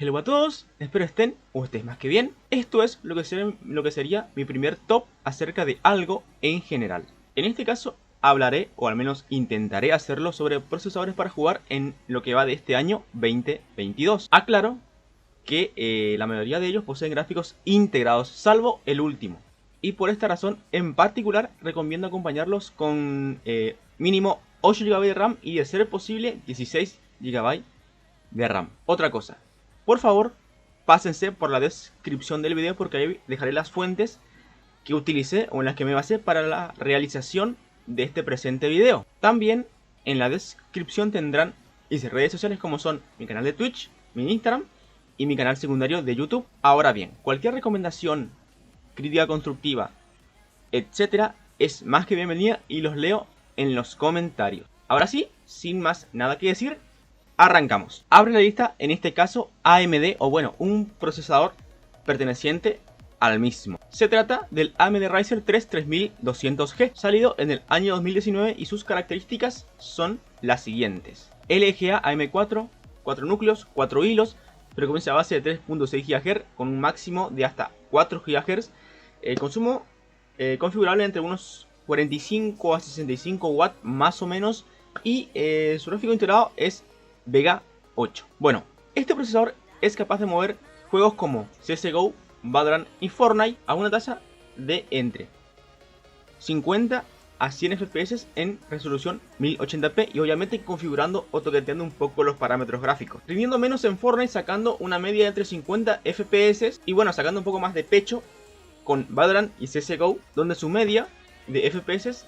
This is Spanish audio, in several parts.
Hello a todos, espero estén o estés más que bien. Esto es lo que sería mi primer top acerca de algo en general. En este caso hablaré, o al menos intentaré hacerlo, sobre procesadores para jugar en lo que va de este año 2022. Aclaro que la mayoría de ellos poseen gráficos integrados, salvo el último. Y por esta razón en particular recomiendo acompañarlos con mínimo 8 GB de RAM y de ser posible 16 GB de RAM. Otra cosa, por favor pásense por la descripción del video porque ahí dejaré las fuentes que utilicé o en las que me basé para la realización de este presente video. También en la descripción tendrán mis redes sociales como son mi canal de Twitch, mi Instagram y mi canal secundario de YouTube. Ahora bien, cualquier recomendación, crítica constructiva, etcétera, es más que bienvenida y los leo en los comentarios. Ahora sí, sin más nada que decir, arrancamos. Abre la lista, en este caso AMD, o bueno, un procesador perteneciente al mismo. Se trata del AMD Ryzen 3 3200G, salido en el año 2019 y sus características son las siguientes. LGA AM4, 4 núcleos, 4 hilos, frecuencia base de 3.6 GHz con un máximo de hasta 4 GHz, consumo configurable entre unos 45 a 65 watts más o menos, y su gráfico integrado es Vega 8. Bueno, este procesador es capaz de mover juegos como CSGO, Valorant y Fortnite a una tasa de entre 50 a 100 FPS en resolución 1080p y obviamente configurando o toqueteando un poco los parámetros gráficos. Rindiendo menos en Fortnite, sacando una media de entre 50 FPS y bueno, sacando un poco más de pecho con Valorant y CSGO, donde su media de FPS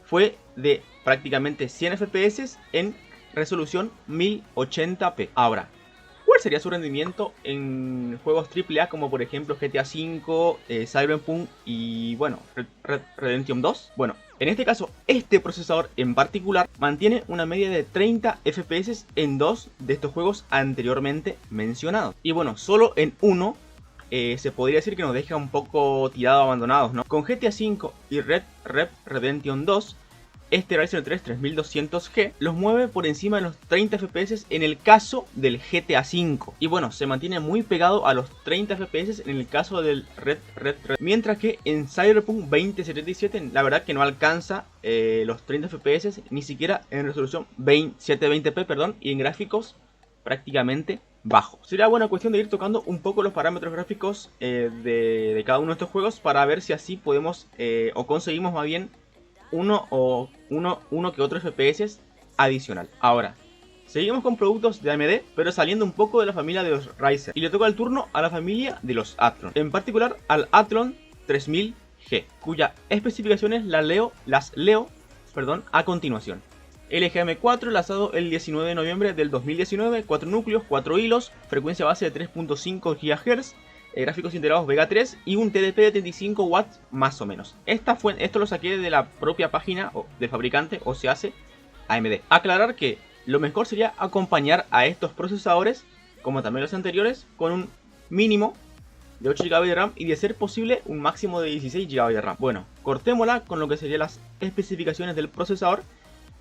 fue de prácticamente 100 FPS en resolución 1080p. Ahora, ¿cuál sería su rendimiento en juegos AAA como por ejemplo GTA V, Cyberpunk y bueno, Red Redemption 2? Bueno, en este caso, este procesador en particular mantiene una media de 30 FPS en dos de estos juegos anteriormente mencionados. Y bueno, solo en uno se podría decir que nos deja un poco tirados, abandonados, ¿no? Con GTA V y Red Redemption 2, este Ryzen 3 3200G los mueve por encima de los 30 FPS en el caso del GTA V. Y bueno, se mantiene muy pegado a los 30 FPS en el caso del Red. Mientras que en Cyberpunk 2077 la verdad que no alcanza los 30 FPS, ni siquiera en resolución 720p, perdón, y en gráficos prácticamente bajo. Sería buena cuestión de ir tocando un poco los parámetros gráficos de cada uno de estos juegos para ver si así podemos o conseguimos más bien uno que otro FPS adicional. Ahora, seguimos con productos de AMD, pero saliendo un poco de la familia de los Ryzen. Y le toca el turno a la familia de los Athlon. En particular al Athlon 3000G, cuyas especificaciones las leo a continuación. LGM4 lanzado el 19 de noviembre del 2019, 4 núcleos, 4 hilos, frecuencia base de 3.5 GHz, gráficos integrados Vega 3 y un TDP de 35 watts más o menos. Esto lo saqué de la propia página del fabricante, o se hace AMD. Aclarar que lo mejor sería acompañar a estos procesadores, como también los anteriores, con un mínimo de 8 GB de RAM y de ser posible un máximo de 16 GB de RAM. Bueno, cortémosla con lo que serían las especificaciones del procesador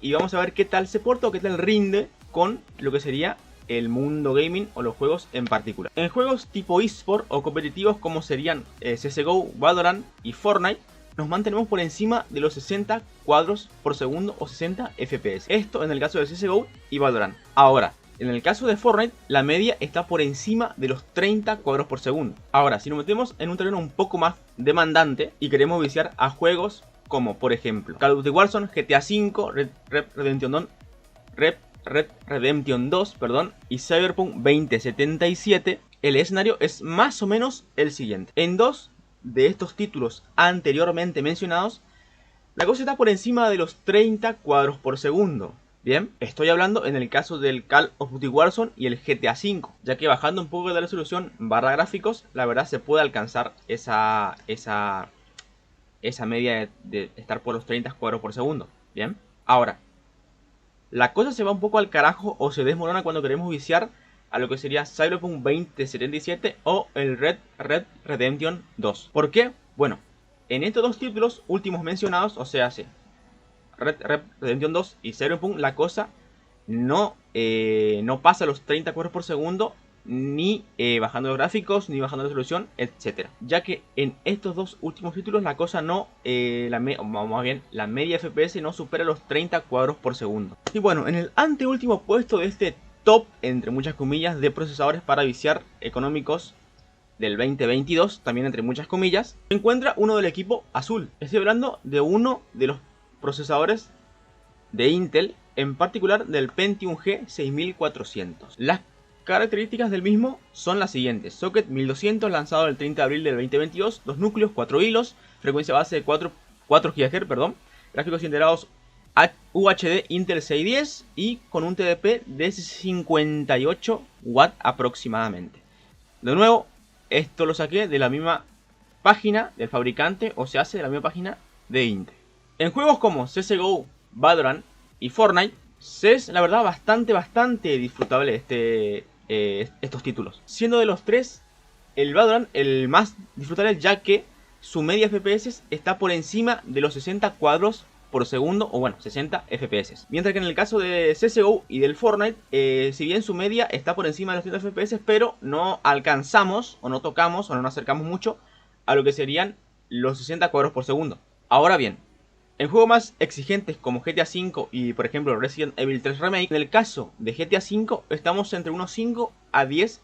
y vamos a ver qué tal se porta o qué tal rinde con lo que sería el mundo gaming o los juegos en particular. En juegos tipo eSport o competitivos como serían CSGO, Valorant y Fortnite, nos mantenemos por encima de los 60 cuadros por segundo o 60 FPS. Esto en el caso de CSGO y Valorant. Ahora, en el caso de Fortnite, la media está por encima de los 30 cuadros por segundo. Ahora, si nos metemos en un terreno un poco más demandante y queremos viciar a juegos como por ejemplo Call of Duty Warzone, GTA V, Red Redemption 2, y Cyberpunk 2077, el escenario es más o menos el siguiente. En dos de estos títulos anteriormente mencionados, la cosa está por encima de los 30 cuadros por segundo. Bien, estoy hablando en el caso del Call of Duty Warzone y el GTA V, ya que bajando un poco de la resolución barra gráficos, la verdad se puede alcanzar esa media de estar por los 30 cuadros por segundo. Bien, ahora, la cosa se va un poco al carajo o se desmorona cuando queremos viciar a lo que sería Cyberpunk 2077 o el Red Redemption 2. ¿Por qué? Bueno, en estos dos títulos últimos mencionados, o sea, Red Redemption 2 y Cyberpunk, la cosa no pasa los 30 cuadros por segundo ni bajando los gráficos, ni bajando la resolución, etcétera. Ya que en estos dos últimos títulos la cosa no, más bien, la media FPS no supera los 30 cuadros por segundo. Y bueno, en el anteúltimo puesto de este top, entre muchas comillas, de procesadores para viciar económicos del 2022, también entre muchas comillas, se encuentra uno del equipo azul. Estoy hablando de uno de los procesadores de Intel, en particular del Pentium G 6400. Las características del mismo son las siguientes: socket 1200 lanzado el 30 de abril del 2022, 2 núcleos, 4 hilos, frecuencia base de 4 GHz, gráficos integrados UHD Intel 610 y con un TDP de 58 watts aproximadamente. De nuevo, esto lo saqué de la misma página del fabricante, o se hace de la misma página de Intel. En juegos como CSGO, Valorant y Fortnite, es la verdad bastante disfrutable estos títulos. Siendo de los tres, el Valorant el más disfrutable, ya que su media FPS está por encima de los 60 cuadros por segundo, o bueno, 60 FPS. Mientras que en el caso de CSGO y del Fortnite, si bien su media está por encima de los 30 FPS, pero no alcanzamos, o no tocamos, o no nos acercamos mucho a lo que serían los 60 cuadros por segundo. Ahora bien, en juegos más exigentes como GTA V y por ejemplo Resident Evil 3 Remake, en el caso de GTA V estamos entre unos 5 a 10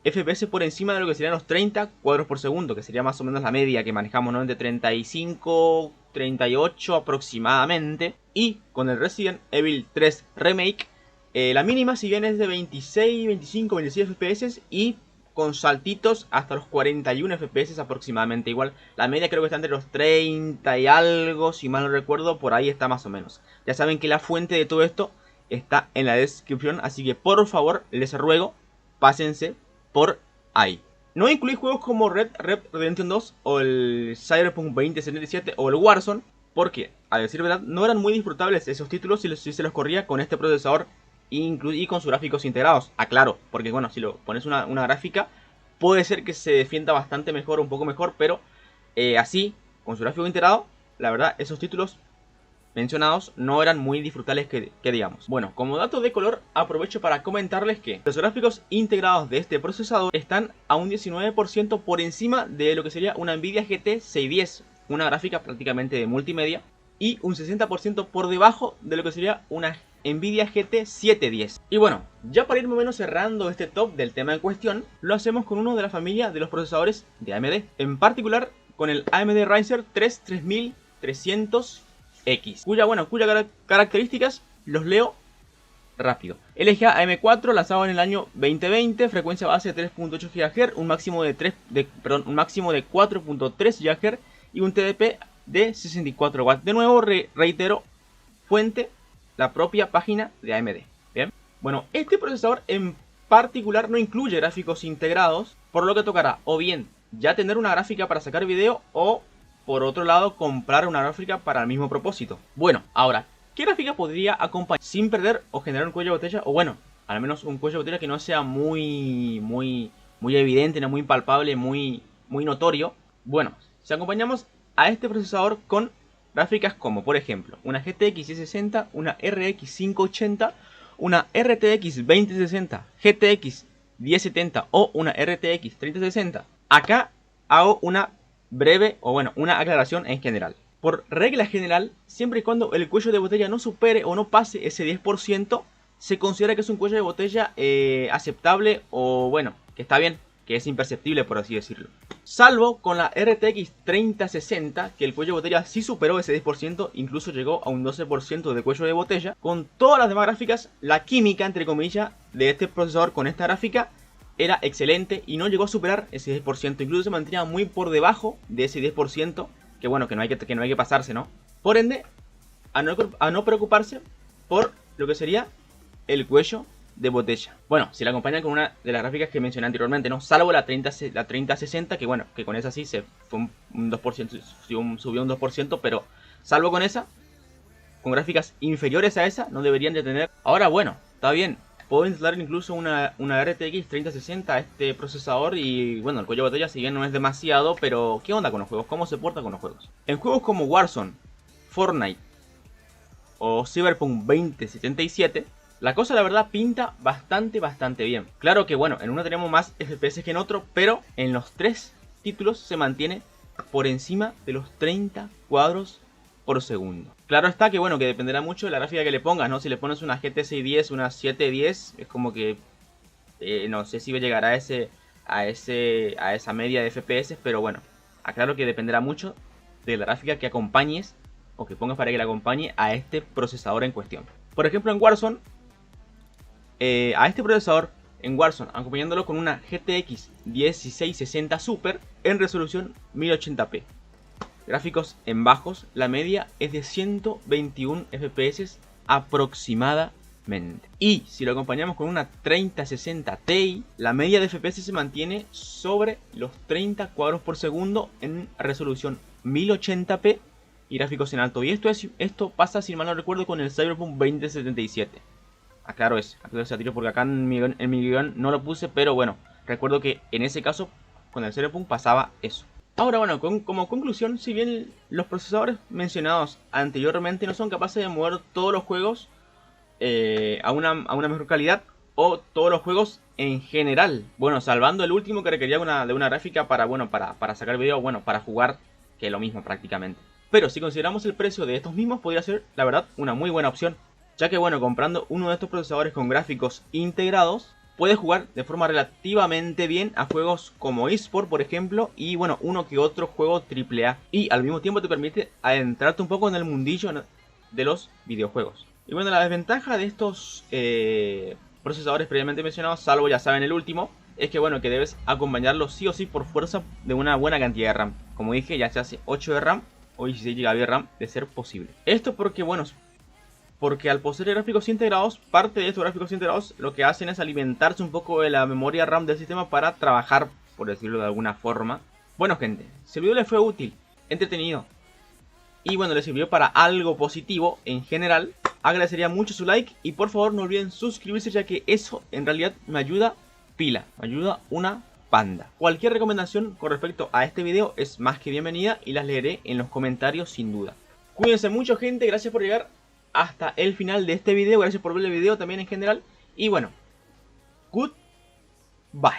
FPS por encima de lo que serían los 30 cuadros por segundo, que sería más o menos la media que manejamos, ¿no? Entre 35, 38 aproximadamente. Y con el Resident Evil 3 Remake, la mínima si bien es de 26, 25, 26 FPS y con saltitos hasta los 41 FPS aproximadamente. Igual la media creo que está entre los 30 y algo, si mal no recuerdo, por ahí está más o menos. Ya saben que la fuente de todo esto está en la descripción, así que por favor les ruego, pásense por ahí. No incluí juegos como Red Redemption 2 o el Cyberpunk 2077 o el Warzone, porque a decir verdad no eran muy disfrutables esos títulos si se los corría con este procesador y con sus gráficos integrados. Aclaro, porque bueno, si lo pones una gráfica puede ser que se defienda bastante mejor, un poco mejor, pero así, con su gráfico integrado, la verdad esos títulos mencionados no eran muy disfrutables que digamos. Bueno, como dato de color, aprovecho para comentarles que los gráficos integrados de este procesador están a un 19% por encima de lo que sería una Nvidia GT 610, una gráfica prácticamente de multimedia, y un 60% por debajo de lo que sería una Nvidia GT 710. Y bueno, ya para ir más o menos cerrando este top del tema en cuestión, lo hacemos con uno de la familia de los procesadores de AMD, en particular con el AMD Ryzen 3 3300X, cuyas características los leo rápido. LGA AM4 lanzado en el año 2020, frecuencia base de 3.8 GHz, un máximo de 4.3 GHz y un TDP de 64 watts. De nuevo reitero, fuente la propia página de AMD. Bien, bueno, este procesador en particular no incluye gráficos integrados, por lo que tocará o bien ya tener una gráfica para sacar video o por otro lado comprar una gráfica para el mismo propósito. Bueno, ahora, ¿qué gráfica podría acompañar sin perder o generar un cuello de botella? O bueno, al menos un cuello de botella que no sea muy evidente, no muy palpable, muy notorio. Bueno, si acompañamos a este procesador con gráficas como por ejemplo una GTX 1060, una RX 580, una RTX 2060, GTX 1070 o una RTX 3060. Acá hago una breve o bueno, una aclaración en general. Por regla general, siempre y cuando el cuello de botella no supere o no pase ese 10%, se considera que es un cuello de botella aceptable o bueno, que está bien, que es imperceptible por así decirlo. Salvo con la RTX 3060, que el cuello de botella sí superó ese 10%, incluso llegó a un 12% de cuello de botella. Con todas las demás gráficas, la química, entre comillas, de este procesador con esta gráfica era excelente y no llegó a superar ese 10%, incluso se mantenía muy por debajo de ese 10%, que bueno, que no hay que pasarse, ¿no? Por ende, a no preocuparse por lo que sería el cuello de botella. Bueno, si la acompañan con una de las gráficas que mencioné anteriormente, ¿no? Salvo la 3060, que bueno, que con esa sí se fue un 2%, subió un 2%, pero salvo con esa, con gráficas inferiores a esa, no deberían de tener. Ahora bueno, está bien, puedo instalar incluso una RTX 3060 a este procesador y bueno, el cuello de botella si bien no es demasiado, pero ¿qué onda con los juegos? ¿Cómo se porta con los juegos? En juegos como Warzone, Fortnite o Cyberpunk 2077, La cosa la verdad pinta bastante bien. Claro que bueno, en uno tenemos más FPS que en otro, pero en los 3 títulos se mantiene por encima de los 30 cuadros por segundo. Claro está que bueno, que dependerá mucho de la gráfica que le pongas, ¿no? Si le pones una GT 610, una 710, es como que no sé si llegará a esa media de FPS, pero bueno, aclaro que dependerá mucho de la gráfica que acompañes o que pongas para que le acompañe a este procesador en cuestión. Por ejemplo, en Warzone, a este procesador en Warzone, acompañándolo con una GTX 1660 Super en resolución 1080p. Gráficos en bajos, la media es de 121 FPS aproximadamente. Y si lo acompañamos con una 3060 Ti, la media de FPS se mantiene sobre los 30 cuadros por segundo en resolución 1080p y gráficos en alto. Y esto pasa, si mal no recuerdo, con el Cyberpunk 2077. Aclaro ese tiro porque acá en mi guión no lo puse, pero bueno, recuerdo que en ese caso con el Cyberpunk pasaba eso. Ahora bueno, como conclusión, si bien los procesadores mencionados anteriormente no son capaces de mover todos los juegos a una mejor calidad, o todos los juegos en general, bueno, salvando el último que requería de una gráfica para sacar video, bueno, para jugar, que es lo mismo prácticamente. Pero si consideramos el precio de estos mismos, podría ser, la verdad, una muy buena opción, ya que bueno, comprando uno de estos procesadores con gráficos integrados, puedes jugar de forma relativamente bien a juegos como eSport, por ejemplo, y bueno, uno que otro juego AAA. Y al mismo tiempo te permite adentrarte un poco en el mundillo de los videojuegos. Y bueno, la desventaja de estos procesadores previamente mencionados, salvo ya saben el último, es que bueno, que debes acompañarlo sí o sí por fuerza de una buena cantidad de RAM. Como dije, ya se hace 8 de RAM o 16 GB de RAM de ser posible. Esto porque bueno, porque al poseer gráficos integrados, parte de estos gráficos integrados lo que hacen es alimentarse un poco de la memoria RAM del sistema para trabajar, por decirlo de alguna forma. Bueno gente, si el video les fue útil, entretenido y bueno, les sirvió para algo positivo en general, agradecería mucho su like y por favor no olviden suscribirse, ya que eso en realidad me ayuda pila, me ayuda una panda. Cualquier recomendación con respecto a este video es más que bienvenida y las leeré en los comentarios sin duda. Cuídense mucho gente, gracias por llegar hasta el final de este video, gracias por ver el video también en general y bueno, goodbye.